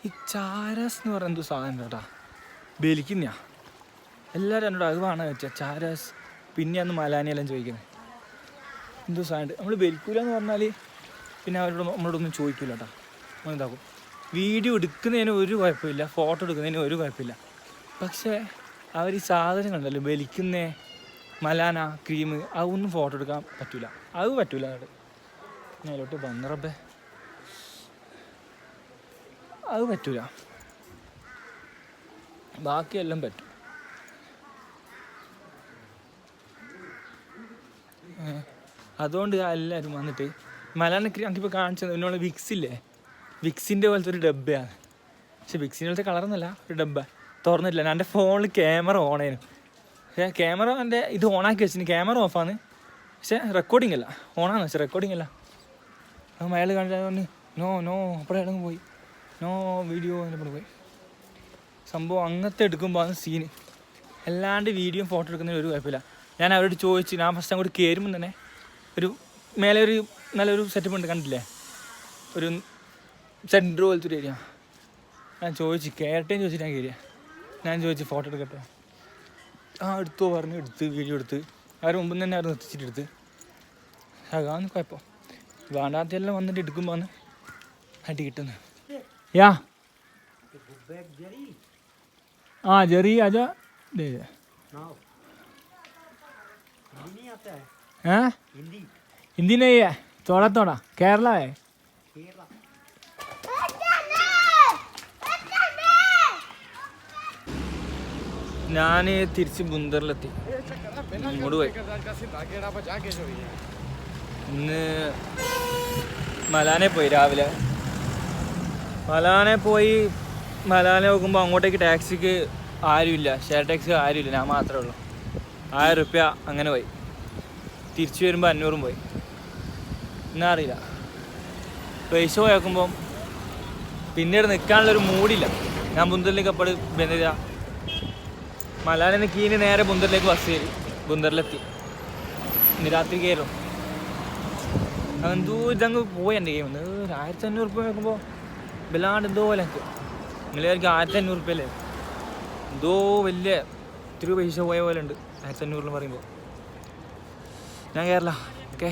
ഈ ചാരസ് എന്ന് പറയുന്ന എന്തോ സാധനം കേട്ടാ, ബലിക്കുന്നയാ. എല്ലാവരും എന്നോട് അത് വേണം വെച്ചാൽ ചാരസ്. പിന്നെ അന്ന് മലാനിയെല്ലാം ചോദിക്കുന്നത് എന്തോ സാധനം. നമ്മൾ ബലിക്കൂല എന്ന് പറഞ്ഞാൽ പിന്നെ നമ്മളോടൊന്നും ചോദിക്കില്ല കേട്ടോ. നമ്മൾ ഇതാക്കും. വീഡിയോ എടുക്കുന്നതിന് ഒരു കുഴപ്പമില്ല, ഫോട്ടോ എടുക്കുന്നതിന് ഒരു കുഴപ്പമില്ല. പക്ഷേ അവർ ഈ സാധനങ്ങളുണ്ടല്ലോ ബലിക്കുന്ന മലാന ക്രീം, അതൊന്നും ഫോട്ടോ എടുക്കാൻ പറ്റില്ല. അത് പറ്റില്ല. അവിടെ അതിലോട്ട് ബന്നറബേ അത് പറ്റില്ല. ബാക്കിയെല്ലാം പറ്റും. അതുകൊണ്ട് എല്ലാവരും വന്നിട്ട് മലാന ക്രീം നമുക്കിപ്പോൾ കാണിച്ചത് എന്നോട് വിക്സില്ലേ, വിക്സിൻ്റെ പോലത്തെ ഒരു ഡബ്ബയാണ്. പക്ഷെ വിക്സിൻ്റെ പോലത്തെ കളറൊന്നുമല്ല, ഒരു ഡബ്ബ തുറന്നിട്ടില്ല. ഞാൻ എൻ്റെ ഫോണിൽ ക്യാമറ ഓണായിരുന്നു. പക്ഷേ ക്യാമറ എൻ്റെ ഇത് ഓണാക്കി വെച്ചിന്, ക്യാമറ ഓഫാണ്. പക്ഷേ റെക്കോർഡിംഗ് അല്ല, ഓണാന്ന് വെച്ചാൽ റെക്കോർഡിംഗ് അല്ല. അപ്പം അയാൾ കാണിച്ചു നോ നോ അപ്പോഴേ ഇടങ്ങ് പോയി, നോ വീഡിയോ അതിൻ്റെ പോയി. സംഭവം അങ്ങനത്തെ എടുക്കുമ്പോൾ ആണ് സീന്. അല്ലാണ്ട് വീഡിയോ ഫോട്ടോ എടുക്കുന്നതിന് ഒരു കുഴപ്പമില്ല. ഞാൻ അവരോട് ചോദിച്ചു, ഞാൻ ഫസ്റ്റ് അങ്ങോട്ട് കയറുമ്പോൾ തന്നെ ഒരു മേലെ ഒരു നല്ലൊരു സെറ്റപ്പ് ഉണ്ട്, കണ്ടില്ലേ, ഒരു സെൻറ്റർ പോലത്തെ ഒരു ഏരിയ. ഞാൻ ചോദിച്ചു കയറട്ടേന്ന് ചോദിച്ചിട്ട് ഞാൻ കയറിയ. ഞാൻ ചോദിച്ചു ഫോട്ടോ എടുക്കട്ടെ, എടുത്തോ പറഞ്ഞു. എടുത്ത് വീഡിയോ എടുത്ത് അവർ മുമ്പ് തന്നെ അവർ നിർത്തിച്ചിട്ട് എടുത്ത്. അതാണ് കുഴപ്പം. വേണ്ടാത്തെല്ലാം വന്നിട്ട് എടുക്കുമ്പോൾ ആണ് അടി കിട്ടുന്നത്. യാ जरी आजा दे दे। हैं? हिंदी नहीं है, थोड़ा थोड़ा केरला है। ഞാൻ തിരിച്ച് ബുന്ദറിലെത്തി. ഇങ്ങോട്ട് പോയി. ഇന്ന് മലാനെ പോയി. രാവിലെ മലാനെ പോയി. മലാനെ നോക്കുമ്പോൾ അങ്ങോട്ടേക്ക് ടാക്സിക്ക് ആരുമില്ല, ഷെയർ ടാക്സി ആരുമില്ല, ഞാൻ മാത്രമേ ഉള്ളൂ. 1000 റുപ്യ അങ്ങനെ പോയി. തിരിച്ചു വരുമ്പോൾ 500 പോയി. എന്നാ അറിയില്ല, പൈസ പോയേക്കുമ്പം പിന്നീട് നിൽക്കാനുള്ളൊരു മൂഡില്ല. ഞാൻ ബുന്ദറിലേക്ക് അപ്പോൾ ബന്ധിത മലാനെ നിൽക്കിന് നേരെ ബുന്ദറിലേക്ക് ബസ് കയറി. ബുന്ദറിലെത്തി. ഇന്ന് രാത്രി കയറും. എന്തോ ഇതങ്ങ് പോയി എൻ്റെ കയ്യിൽ വന്ന്. 1500 റുപ്യ നോക്കുമ്പോൾ വല്ലാണ്ട് എന്തോ പോലെ എനിക്ക്. നിങ്ങളായിരിക്കും 1500 റുപ്യല്ലേ, എന്തോ വലിയ ഇത്തിരി പൈസ പോയ പോലെ ഉണ്ട് 1500 പറയുമ്പോൾ. ഞാൻ കയറില്ല. ഓക്കെ.